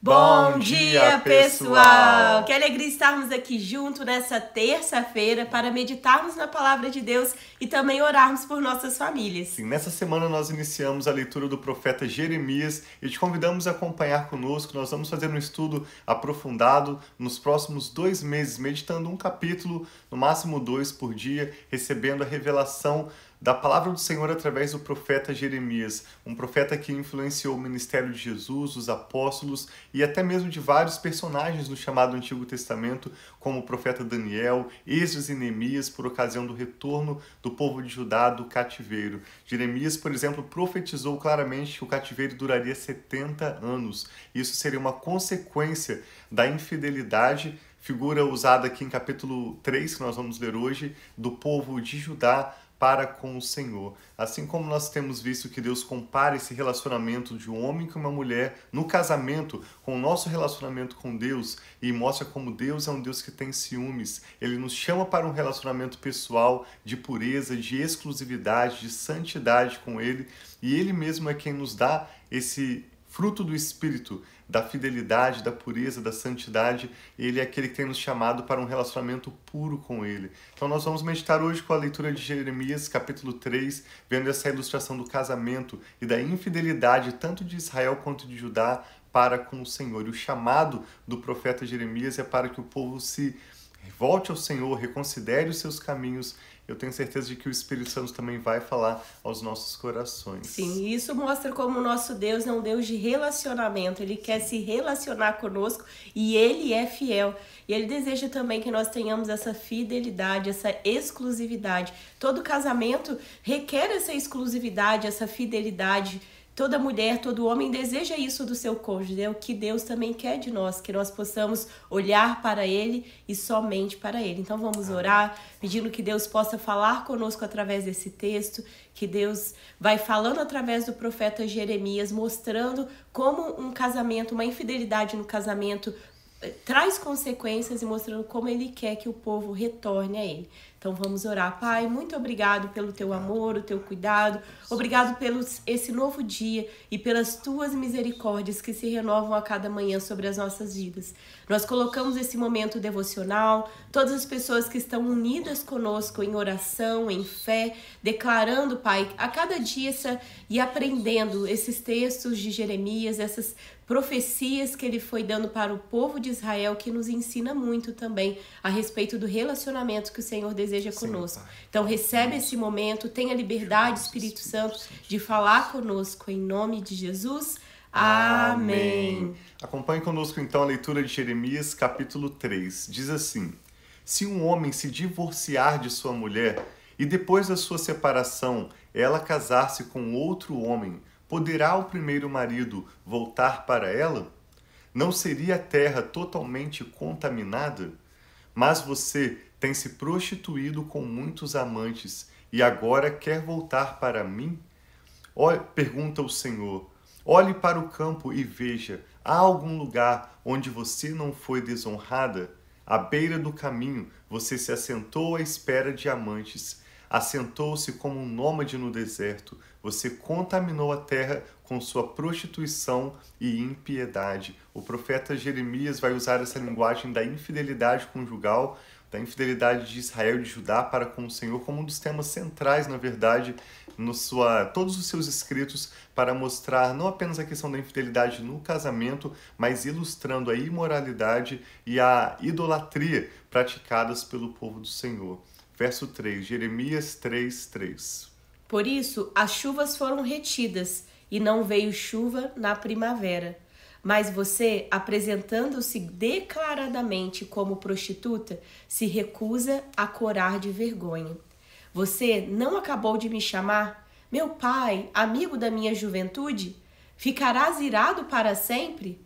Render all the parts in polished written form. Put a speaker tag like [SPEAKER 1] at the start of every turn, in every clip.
[SPEAKER 1] Bom dia, pessoal! Que alegria estarmos aqui junto nessa terça-feira para meditarmos na palavra de Deus e também orarmos por nossas famílias.
[SPEAKER 2] Sim, nessa semana nós iniciamos a leitura do profeta Jeremias e te convidamos a acompanhar conosco. Nós vamos fazer um estudo aprofundado nos próximos 2 meses, meditando um capítulo, no máximo 2 por dia, recebendo a revelação da palavra do Senhor através do profeta Jeremias, um profeta que influenciou o ministério de Jesus, os apóstolos e até mesmo de vários personagens no chamado Antigo Testamento, como o profeta Daniel, Esdras e Neemias, por ocasião do retorno do povo de Judá do cativeiro. Jeremias, por exemplo, profetizou claramente que o cativeiro duraria 70 anos. Isso seria uma consequência da infidelidade, figura usada aqui em capítulo 3, que nós vamos ler hoje, do povo de Judá para com o Senhor. Assim como nós temos visto que Deus compara esse relacionamento de um homem com uma mulher no casamento com o nosso relacionamento com Deus e mostra como Deus é um Deus que tem ciúmes. Ele nos chama para um relacionamento pessoal de pureza, de exclusividade, de santidade com Ele, e Ele mesmo é quem nos dá esse fruto do Espírito, da fidelidade, da pureza, da santidade. Ele é aquele que tem nos chamado para um relacionamento puro com Ele. Então nós vamos meditar hoje com a leitura de Jeremias, capítulo 3, vendo essa ilustração do casamento e da infidelidade tanto de Israel quanto de Judá para com o Senhor. E o chamado do profeta Jeremias é para que o povo se volte ao Senhor, reconsidere os seus caminhos. Eu tenho certeza de que o Espírito Santo também vai falar aos nossos corações.
[SPEAKER 1] Sim, isso mostra como o nosso Deus é um Deus de relacionamento. Ele quer se relacionar conosco e Ele é fiel. E Ele deseja também que nós tenhamos essa fidelidade, essa exclusividade. Todo casamento requer essa exclusividade, essa fidelidade. Toda mulher, todo homem deseja isso do seu cônjuge. É o que Deus também quer de nós, que nós possamos olhar para Ele e somente para Ele. Então vamos orar, pedindo que Deus possa falar conosco através desse texto, que Deus vai falando através do profeta Jeremias, mostrando como um casamento, uma infidelidade no casamento traz consequências e mostrando como Ele quer que o povo retorne a Ele. Então vamos orar. Pai, muito obrigado pelo Teu amor, o Teu cuidado. Obrigado pelo esse novo dia e pelas Tuas misericórdias que se renovam a cada manhã sobre as nossas vidas. Nós colocamos esse momento devocional, todas as pessoas que estão unidas conosco em oração, em fé, declarando, Pai, a cada dia e aprendendo esses textos de Jeremias, essas profecias que ele foi dando para o povo de Israel, que nos ensina muito também a respeito do relacionamento que o Senhor deseja conosco. Então recebe esse momento, tenha liberdade, Espírito Santo, de falar conosco, em nome de Jesus. Amém.
[SPEAKER 2] Acompanhe conosco então a leitura de Jeremias, capítulo 3. Diz assim: Se um homem se divorciar de sua mulher e depois da sua separação ela casar-se com outro homem, poderá o primeiro marido voltar para ela? Não seria a terra totalmente contaminada? Mas você tem se prostituído com muitos amantes e agora quer voltar para mim? Pergunta o Senhor. Olhe para o campo e veja, há algum lugar onde você não foi desonrada? À beira do caminho, você se assentou à espera de amantes. Assentou-se como um nômade no deserto. Você contaminou a terra com sua prostituição e impiedade. O profeta Jeremias vai usar essa linguagem da infidelidade conjugal, da infidelidade de Israel e de Judá para com o Senhor como um dos temas centrais, na verdade, todos os seus escritos, para mostrar não apenas a questão da infidelidade no casamento, mas ilustrando a imoralidade e a idolatria praticadas pelo povo do Senhor. Verso 3, Jeremias 3:3.
[SPEAKER 1] Por isso, as chuvas foram retidas e não veio chuva na primavera. Mas você, apresentando-se declaradamente como prostituta, se recusa a corar de vergonha. Você não acabou de me chamar, meu pai, amigo da minha juventude? Ficarás irado para sempre?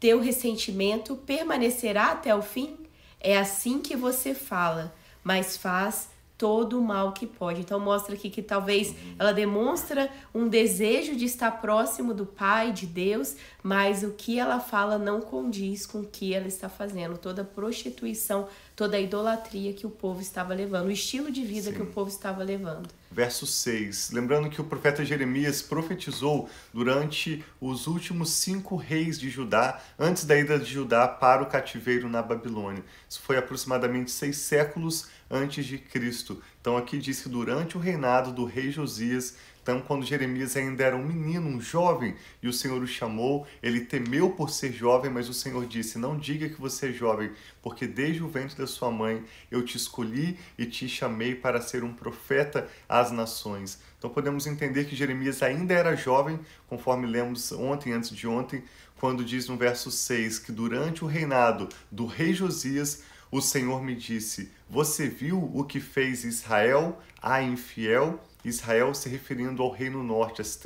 [SPEAKER 1] Teu ressentimento permanecerá até o fim? É assim que você fala, mas faz todo o mal que pode. Então mostra aqui que talvez ela demonstra um desejo de estar próximo do Pai, de Deus, mas o que ela fala não condiz com o que ela está fazendo. Toda a prostituição, toda a idolatria que o povo estava levando, o estilo de vida que o povo estava levando.
[SPEAKER 2] verso 6. Lembrando que o profeta Jeremias profetizou durante os últimos 5 reis de Judá, antes da ida de Judá para o cativeiro na Babilônia. Isso foi aproximadamente 6 séculos antes de Cristo. Então aqui diz que durante o reinado do rei Josias, então, quando Jeremias ainda era um menino, um jovem, e o Senhor o chamou, ele temeu por ser jovem, mas o Senhor disse: não diga que você é jovem, porque desde o ventre da sua mãe eu te escolhi e te chamei para ser um profeta às nações. Então podemos entender que Jeremias ainda era jovem, conforme lemos ontem, antes de ontem, quando diz no verso 6 que durante o reinado do rei Josias, o Senhor me disse: você viu o que fez Israel, a infiel? Israel se referindo ao reino norte, as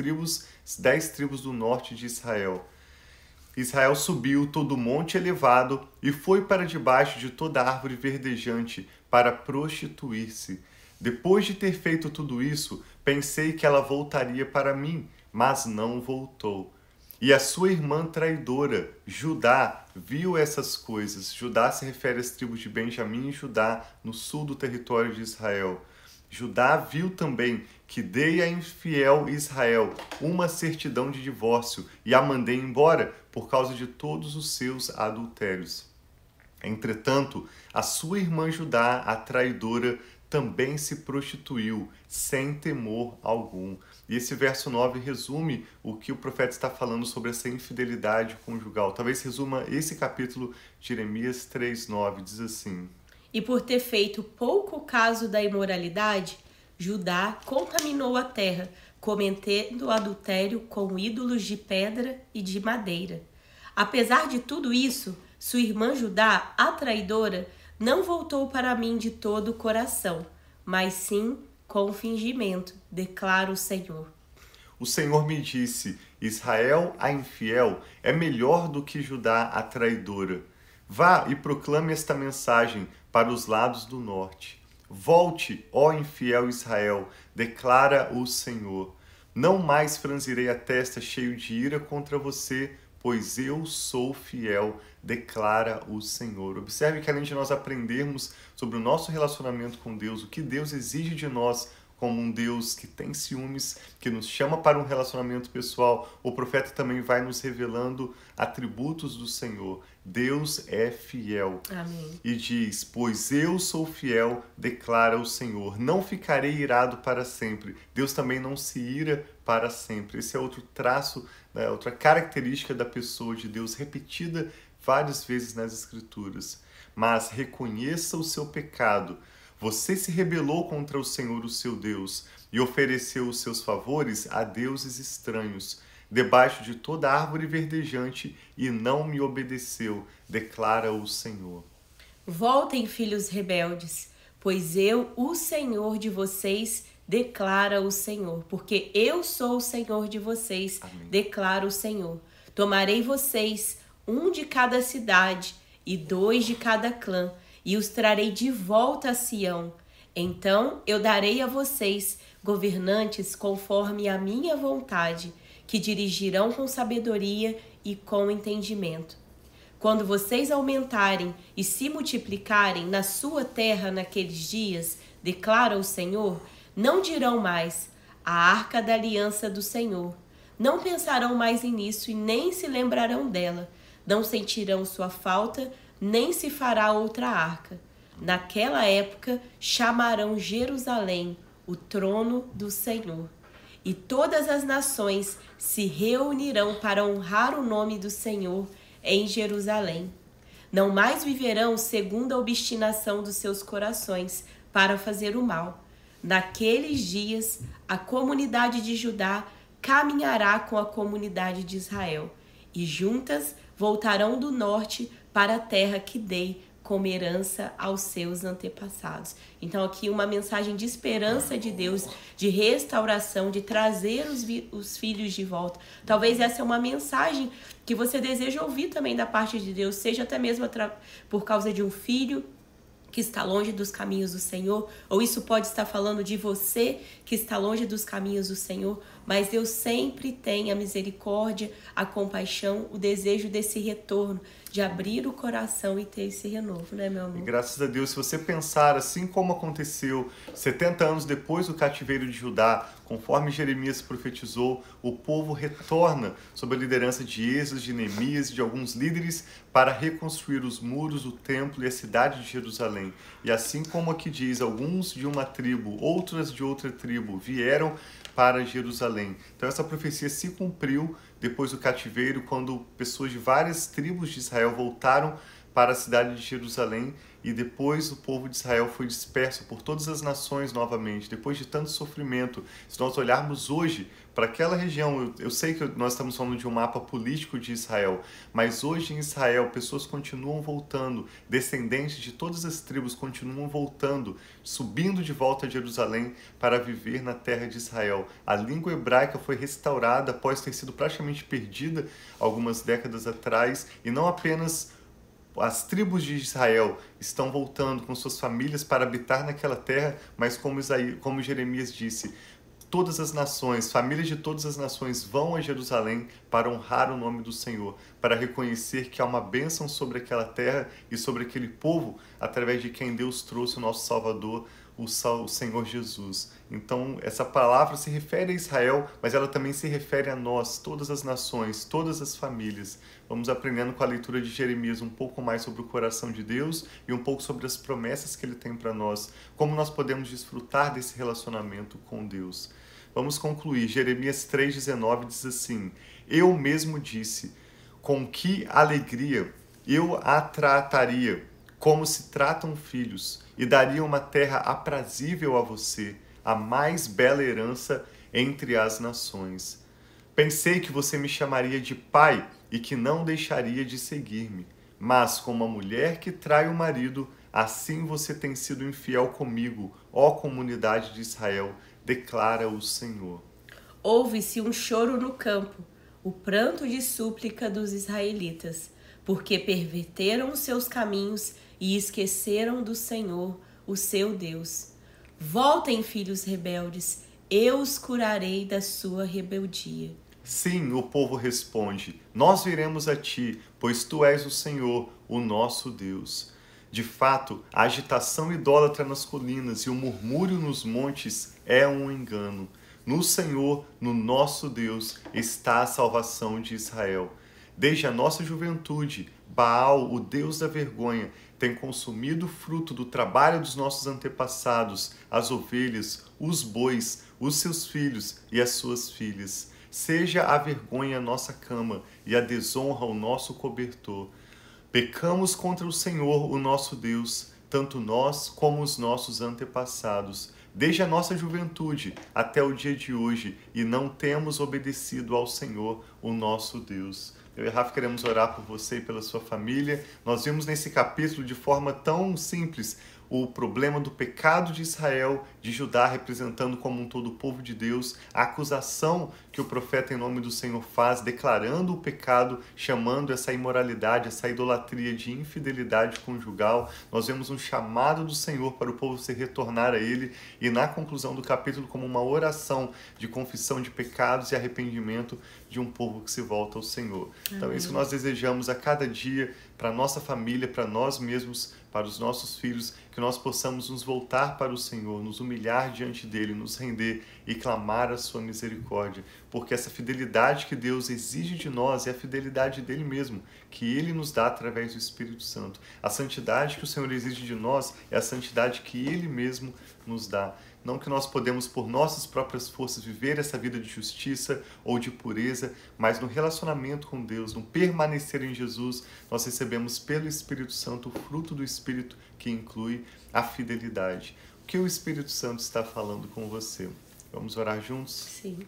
[SPEAKER 2] 10 tribos do norte de Israel. Israel subiu todo o monte elevado e foi para debaixo de toda árvore verdejante para prostituir-se. Depois de ter feito tudo isso, pensei que ela voltaria para mim, mas não voltou. E a sua irmã traidora, Judá, viu essas coisas. Judá se refere às tribos de Benjamim e Judá, no sul do território de Israel. Judá viu também que dei a infiel Israel uma certidão de divórcio e a mandei embora por causa de todos os seus adultérios. Entretanto, a sua irmã Judá, a traidora, também se prostituiu, sem temor algum. E esse verso 9 resume o que o profeta está falando sobre essa infidelidade conjugal. Talvez resuma esse capítulo de Jeremias 3:9, diz assim:
[SPEAKER 1] E por ter feito pouco caso da imoralidade, Judá contaminou a terra, cometendo adultério com ídolos de pedra e de madeira. Apesar de tudo isso, sua irmã Judá, a traidora, não voltou para mim de todo o coração, mas sim com fingimento, declara o Senhor.
[SPEAKER 2] O Senhor me disse: Israel, a infiel, é melhor do que Judá, a traidora. Vá e proclame esta mensagem para os lados do norte. Volte, ó infiel Israel, declara o Senhor. Não mais franzirei a testa cheio de ira contra você, pois eu sou fiel, declara o Senhor. Observe que além de nós aprendermos sobre o nosso relacionamento com Deus, o que Deus exige de nós como um Deus que tem ciúmes, que nos chama para um relacionamento pessoal, o profeta também vai nos revelando atributos do Senhor. Deus é fiel.
[SPEAKER 1] Amém.
[SPEAKER 2] E diz: pois eu sou fiel, declara o Senhor. Não ficarei irado para sempre. Deus também não se ira para sempre. Esse é outro traço, né, outra característica da pessoa de Deus, repetida várias vezes nas Escrituras. Mas reconheça o seu pecado. Você se rebelou contra o Senhor, o seu Deus, e ofereceu os seus favores a deuses estranhos, debaixo de toda árvore verdejante, e não me obedeceu, declara o Senhor.
[SPEAKER 1] Voltem, filhos rebeldes, pois eu, o Senhor de vocês, declara o Senhor, porque eu sou o Senhor de vocês,
[SPEAKER 2] Amém.
[SPEAKER 1] declara o Senhor. Tomarei vocês, um de cada cidade e 2 de cada clã, e os trarei de volta a Sião. Então eu darei a vocês governantes conforme a minha vontade, que dirigirão com sabedoria e com entendimento. Quando vocês aumentarem e se multiplicarem na sua terra naqueles dias, declara o Senhor, não dirão mais: a arca da aliança do Senhor. Não pensarão mais nisso e nem se lembrarão dela. Não sentirão sua falta, nem se fará outra arca. Naquela época chamarão Jerusalém o trono do Senhor. E todas as nações se reunirão para honrar o nome do Senhor em Jerusalém. Não mais viverão segundo a obstinação dos seus corações para fazer o mal. Naqueles dias, a comunidade de Judá caminhará com a comunidade de Israel, e juntas voltarão do norte para a terra que dei como herança aos seus antepassados. Então aqui uma mensagem de esperança de Deus, de restauração, de trazer os filhos de volta. Talvez essa é uma mensagem que você deseja ouvir também da parte de Deus, seja até mesmo por causa de um filho que está longe dos caminhos do Senhor, ou isso pode estar falando de você que está longe dos caminhos do Senhor, mas Deus sempre tem a misericórdia, a compaixão, o desejo desse retorno, de abrir o coração e ter esse renovo, né, meu
[SPEAKER 2] E
[SPEAKER 1] amor?
[SPEAKER 2] graças a Deus, se você pensar assim como aconteceu 70 anos depois do cativeiro de Judá, conforme Jeremias profetizou, o povo retorna sob a liderança de Esdras, de Neemias e de alguns líderes para reconstruir os muros, o templo e a cidade de Jerusalém. E assim como aqui diz, alguns de uma tribo, outras de outra tribo vieram para Jerusalém. Então essa profecia se cumpriu depois do cativeiro, quando pessoas de várias tribos de Israel voltaram para a cidade de Jerusalém, e depois o povo de Israel foi disperso por todas as nações novamente, depois de tanto sofrimento. Se nós olharmos hoje para aquela região, eu sei que nós estamos falando de um mapa político de Israel, mas hoje em Israel pessoas continuam voltando, descendentes de todas as tribos continuam voltando, subindo de volta a Jerusalém para viver na terra de Israel. A língua hebraica foi restaurada após ter sido praticamente perdida algumas décadas atrás, e não apenas as tribos de Israel estão voltando com suas famílias para habitar naquela terra, mas como Jeremias disse, todas as nações, famílias de todas as nações vão a Jerusalém para honrar o nome do Senhor, para reconhecer que há uma bênção sobre aquela terra e sobre aquele povo, através de quem Deus trouxe o nosso Salvador, o Senhor Jesus. Então, essa palavra se refere a Israel, mas ela também se refere a nós, todas as nações, todas as famílias. Vamos aprendendo com a leitura de Jeremias um pouco mais sobre o coração de Deus e um pouco sobre as promessas que Ele tem para nós, como nós podemos desfrutar desse relacionamento com Deus. Vamos concluir. Jeremias 3,19 diz assim: Eu mesmo disse, com que alegria eu a trataria, como se tratam filhos, e daria uma terra aprazível a você, a mais bela herança entre as nações. Pensei que você me chamaria de pai e que não deixaria de seguir-me. Mas como a mulher que trai o marido, assim você tem sido infiel comigo, ó comunidade de Israel, declara o Senhor.
[SPEAKER 1] Ouve-se um choro no campo, o pranto de súplica dos israelitas, porque perverteram os seus caminhos e esqueceram do Senhor, o seu Deus. Voltem, filhos rebeldes, eu os curarei da sua rebeldia.
[SPEAKER 2] Sim, o povo responde, nós viremos a ti, pois tu és o Senhor, o nosso Deus. De fato, a agitação idólatra nas colinas e o murmúrio nos montes é um engano. No Senhor, no nosso Deus, está a salvação de Israel. Desde a nossa juventude, Baal, o Deus da vergonha, tem consumido o fruto do trabalho dos nossos antepassados, as ovelhas, os bois, os seus filhos e as suas filhas. Seja a vergonha a nossa cama e a desonra o nosso cobertor. Pecamos contra o Senhor, o nosso Deus, tanto nós como os nossos antepassados, desde a nossa juventude até o dia de hoje, e não temos obedecido ao Senhor, o nosso Deus. Eu e Rafa queremos orar por você e pela sua família. Nós vimos nesse capítulo de forma tão simples o problema do pecado de Israel, de Judá, representando como um todo o povo de Deus, a acusação que o profeta em nome do Senhor faz, declarando o pecado, chamando essa imoralidade, essa idolatria de infidelidade conjugal. Nós vemos um chamado do Senhor para o povo se retornar a Ele, e na conclusão do capítulo como uma oração de confissão de pecados e arrependimento de um povo que se volta ao Senhor. Então é isso que nós desejamos a cada dia, para a nossa família, para nós mesmos, para os nossos filhos, que nós possamos nos voltar para o Senhor, nos humilhar diante dEle, nos render e clamar a sua misericórdia, porque essa fidelidade que Deus exige de nós é a fidelidade dEle mesmo, que Ele nos dá através do Espírito Santo. A santidade que o Senhor exige de nós é a santidade que Ele mesmo nos dá. Não que nós podemos, por nossas próprias forças, viver essa vida de justiça ou de pureza, mas no relacionamento com Deus, no permanecer em Jesus, nós recebemos pelo Espírito Santo o fruto do Espírito, que inclui a fidelidade. O que o Espírito Santo está falando com você? Vamos orar juntos?
[SPEAKER 1] Sim.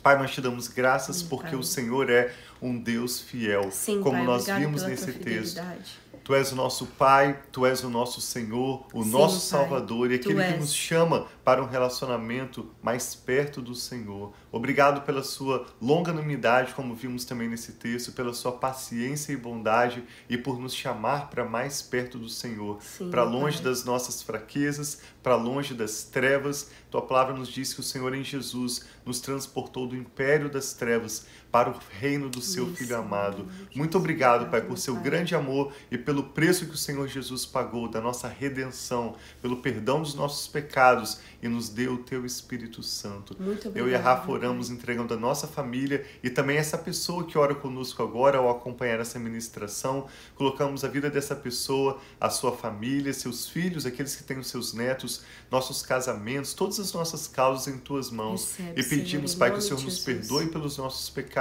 [SPEAKER 2] Pai, nós te damos graças
[SPEAKER 1] Sim,
[SPEAKER 2] porque
[SPEAKER 1] Pai.
[SPEAKER 2] o Senhor é um Deus fiel,
[SPEAKER 1] Sim,
[SPEAKER 2] como
[SPEAKER 1] Pai,
[SPEAKER 2] nós
[SPEAKER 1] obrigado
[SPEAKER 2] vimos
[SPEAKER 1] pela
[SPEAKER 2] nesse
[SPEAKER 1] tua
[SPEAKER 2] texto.
[SPEAKER 1] fidelidade.
[SPEAKER 2] Tu és o nosso Pai, Tu és o nosso Senhor, o
[SPEAKER 1] Sim,
[SPEAKER 2] nosso
[SPEAKER 1] Pai,
[SPEAKER 2] Salvador, e
[SPEAKER 1] Tu
[SPEAKER 2] aquele que
[SPEAKER 1] és.
[SPEAKER 2] nos chama para um relacionamento mais perto do Senhor. Obrigado pela sua longanimidade, como vimos também nesse texto, pela sua paciência e bondade, e por nos chamar para mais perto do Senhor,
[SPEAKER 1] Sim,
[SPEAKER 2] para longe
[SPEAKER 1] Pai.
[SPEAKER 2] das nossas fraquezas, para longe das trevas. Tua palavra nos diz que o Senhor em Jesus nos transportou do império das trevas para o reino do seu Filho amado. Muito obrigado, Pai, por seu grande amor e pelo preço que o Senhor Jesus pagou da nossa redenção, pelo perdão dos nossos pecados e nos deu o teu Espírito Santo.
[SPEAKER 1] Muito obrigado,
[SPEAKER 2] eu e a Rafa oramos entregando a nossa família e também essa pessoa que ora conosco agora ao acompanhar essa ministração. Colocamos a vida dessa pessoa, a sua família, seus filhos, aqueles que têm os seus netos, nossos casamentos, todas as nossas causas em tuas mãos.
[SPEAKER 1] Recebe,
[SPEAKER 2] e pedimos,
[SPEAKER 1] Senhor,
[SPEAKER 2] Pai, que o Senhor nos perdoe pelos nossos pecados,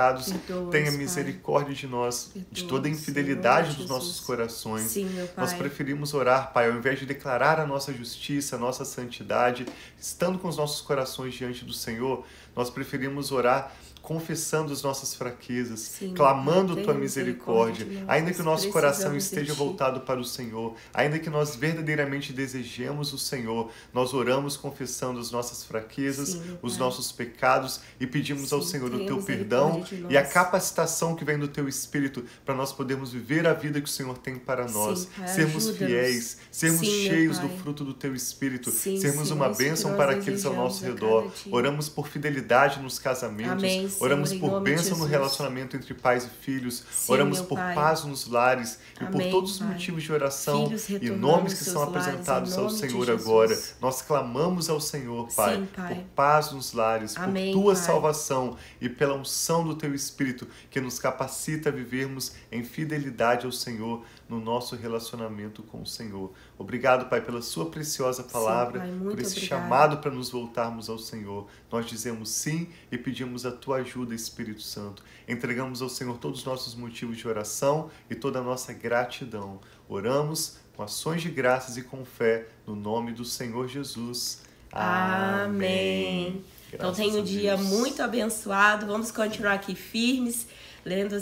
[SPEAKER 2] tenha misericórdia de nós, de toda a infidelidade dos nossos corações.
[SPEAKER 1] Sim, meu Pai.
[SPEAKER 2] Nós preferimos orar, Pai, ao invés de declarar a nossa justiça, a nossa santidade, estando com os nossos corações diante do Senhor, nós preferimos orar confessando as nossas fraquezas,
[SPEAKER 1] Sim,
[SPEAKER 2] clamando Tua misericórdia, ainda que o nosso coração esteja voltado para o Senhor, ainda que nós verdadeiramente desejemos o Senhor, nós oramos confessando as nossas fraquezas,
[SPEAKER 1] Sim,
[SPEAKER 2] os nossos pecados e pedimos ao Senhor o Teu
[SPEAKER 1] misericórdia
[SPEAKER 2] perdão
[SPEAKER 1] de
[SPEAKER 2] e a
[SPEAKER 1] nós.
[SPEAKER 2] capacitação que vem do Teu Espírito para nós podermos viver a vida que o Senhor tem para nós,
[SPEAKER 1] Pai,
[SPEAKER 2] sermos
[SPEAKER 1] ajuda-nos.
[SPEAKER 2] fiéis, sermos
[SPEAKER 1] Sim, meu
[SPEAKER 2] cheios do
[SPEAKER 1] Pai.
[SPEAKER 2] fruto do Teu Espírito,
[SPEAKER 1] Sim,
[SPEAKER 2] sermos
[SPEAKER 1] sim,
[SPEAKER 2] uma
[SPEAKER 1] isso que
[SPEAKER 2] bênção
[SPEAKER 1] nós
[SPEAKER 2] para aqueles ao nosso
[SPEAKER 1] desejamos a
[SPEAKER 2] redor.
[SPEAKER 1] cada dia.
[SPEAKER 2] Oramos por fidelidade nos casamentos,
[SPEAKER 1] Amém, Senhor,
[SPEAKER 2] oramos
[SPEAKER 1] em
[SPEAKER 2] por
[SPEAKER 1] nome de
[SPEAKER 2] bênção no
[SPEAKER 1] Jesus.
[SPEAKER 2] relacionamento entre pais e filhos,
[SPEAKER 1] Sim,
[SPEAKER 2] oramos
[SPEAKER 1] meu
[SPEAKER 2] por
[SPEAKER 1] Pai.
[SPEAKER 2] paz nos lares e por
[SPEAKER 1] Amém,
[SPEAKER 2] todos os
[SPEAKER 1] Pai.
[SPEAKER 2] motivos de oração
[SPEAKER 1] Filhos
[SPEAKER 2] e
[SPEAKER 1] retornando
[SPEAKER 2] nomes que
[SPEAKER 1] aos
[SPEAKER 2] são
[SPEAKER 1] seus lares,
[SPEAKER 2] apresentados
[SPEAKER 1] em
[SPEAKER 2] ao
[SPEAKER 1] nome de
[SPEAKER 2] Senhor
[SPEAKER 1] Jesus.
[SPEAKER 2] agora. Nós clamamos ao Senhor, Pai,
[SPEAKER 1] Sim, Pai.
[SPEAKER 2] por paz nos lares,
[SPEAKER 1] Amém,
[SPEAKER 2] por Tua
[SPEAKER 1] Pai.
[SPEAKER 2] salvação e pela unção do Teu Espírito que nos capacita a vivermos em fidelidade ao Senhor no nosso relacionamento com o Senhor. Obrigado, Pai, pela Sua preciosa palavra,
[SPEAKER 1] Pai, muito
[SPEAKER 2] por esse
[SPEAKER 1] obrigada.
[SPEAKER 2] chamado para nos voltarmos ao Senhor. Nós dizemos sim e pedimos a Tua ajuda, Espírito Santo. Entregamos ao Senhor todos os nossos motivos de oração e toda a nossa gratidão. Oramos com ações de graças e com fé no nome do Senhor Jesus.
[SPEAKER 1] Amém. Então
[SPEAKER 2] Graças
[SPEAKER 1] tenha
[SPEAKER 2] a
[SPEAKER 1] um dia
[SPEAKER 2] Deus.
[SPEAKER 1] muito abençoado. Vamos continuar aqui firmes, lendo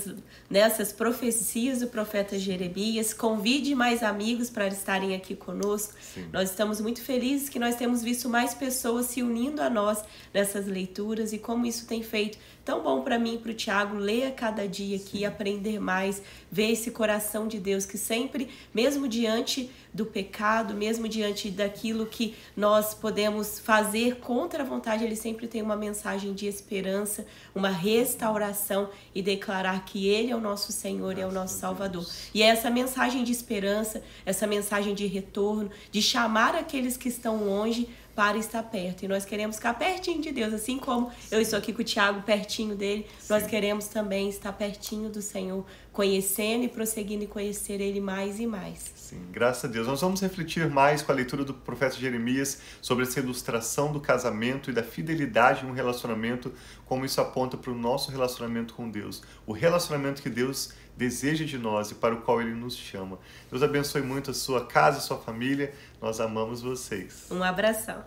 [SPEAKER 1] nessas profecias do profeta Jeremias. Convide mais amigos para estarem aqui conosco.
[SPEAKER 2] Sim.
[SPEAKER 1] Nós estamos muito felizes que nós temos visto mais pessoas se unindo a nós nessas leituras e como isso tem feito tão bom para mim e para o Tiago ler a cada dia aqui, aprender mais, ver esse coração de Deus que sempre, mesmo diante do pecado, mesmo diante daquilo que nós podemos fazer contra a vontade, ele sempre tem uma mensagem de esperança, uma restauração e declarar que ele é o nosso Senhor e é o nosso Salvador. E é essa mensagem de esperança, essa mensagem de retorno, de chamar aqueles que estão longe para estar perto. E nós queremos ficar pertinho de Deus, assim como eu estou aqui com o Tiago pertinho dele, nós queremos também estar pertinho do Senhor, conhecendo e prosseguindo e conhecer ele mais e mais.
[SPEAKER 2] Sim, graças a Deus. Nós vamos refletir mais com a leitura do profeta Jeremias sobre essa ilustração do casamento e da fidelidade em um relacionamento, como isso aponta para o nosso relacionamento com Deus. O relacionamento que Deus deseja de nós e para o qual Ele nos chama. Deus abençoe muito a sua casa e a sua família. Nós amamos vocês.
[SPEAKER 1] Um abração.